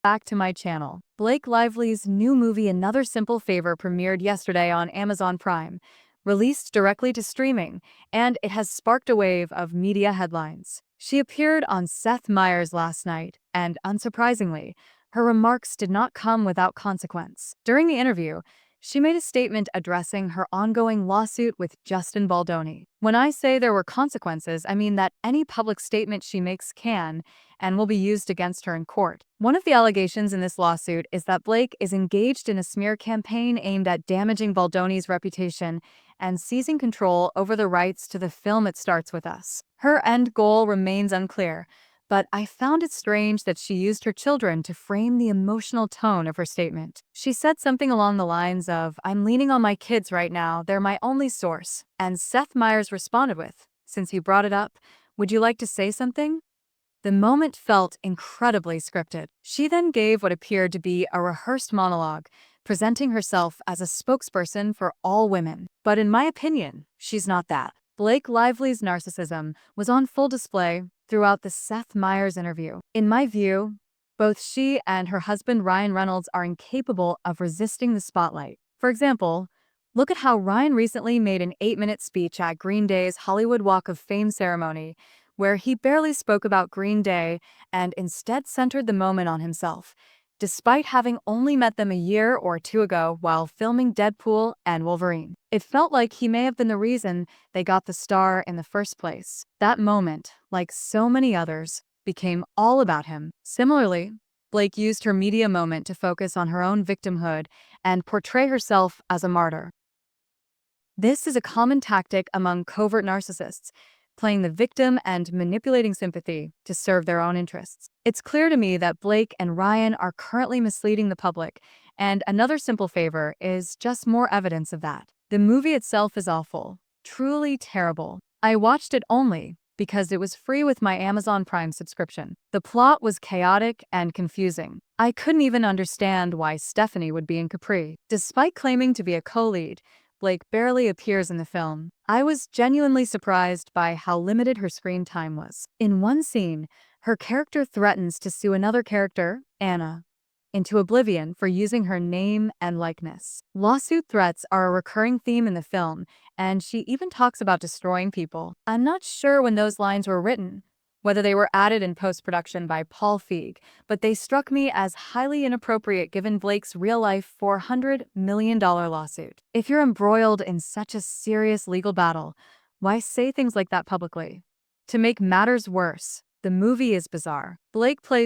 back to my channel. Blake Lively's new movie Another Simple Favor premiered yesterday on Amazon Prime, released directly to streaming, and it has sparked a wave of media headlines. She appeared on Seth Meyers last night, and unsurprisingly, her remarks did not come without consequence. During the interview, she made a statement addressing her ongoing lawsuit with Justin Baldoni. When I say there were consequences, I mean that any public statement she makes can and will be used against her in court. One of the allegations in this lawsuit is that Blake is engaged in a smear campaign aimed at damaging Baldoni's reputation and seizing control over the rights to the film It Starts With Us. Her end goal remains unclear, but I found it strange that she used her children to frame the emotional tone of her statement. She said something along the lines of, "I'm leaning on my kids right now, they're my only source." And Seth Meyers responded with, "Since you brought it up, would you like to say something?" The moment felt incredibly scripted. She then gave what appeared to be a rehearsed monologue, presenting herself as a spokesperson for all women. But in my opinion, she's not that. Blake Lively's narcissism was on full display throughout the Seth Meyers interview. In my view, both she and her husband Ryan Reynolds are incapable of resisting the spotlight. For example, look at how Ryan recently made an 8-minute speech at Green Day's Hollywood Walk of Fame ceremony, where he barely spoke about Green Day and instead centered the moment on himself, despite having only met them a year or two ago while filming Deadpool and Wolverine. It felt like he may have been the reason they got the star in the first place. That moment, like so many others, became all about him. Similarly, Blake used her media moment to focus on her own victimhood and portray herself as a martyr. This is a common tactic among covert narcissists, playing the victim and manipulating sympathy to serve their own interests. It's clear to me that Blake and Ryan are currently misleading the public, and Another Simple Favor is just more evidence of that. The movie itself is awful, truly terrible. I watched it only because it was free with my Amazon Prime subscription. The plot was chaotic and confusing. I couldn't even understand why Stephanie would be in Capri. Despite claiming to be a co-lead, Blake barely appears in the film. I was genuinely surprised by how limited her screen time was. In one scene, her character threatens to sue another character, Anna, into oblivion for using her name and likeness. Lawsuit threats are a recurring theme in the film, and she even talks about destroying people. I'm not sure when those lines were written, whether they were added in post-production by Paul Feig, but they struck me as highly inappropriate given Blake's real-life $400 million lawsuit. If you're embroiled in such a serious legal battle, why say things like that publicly? To make matters worse, the movie is bizarre. Blake plays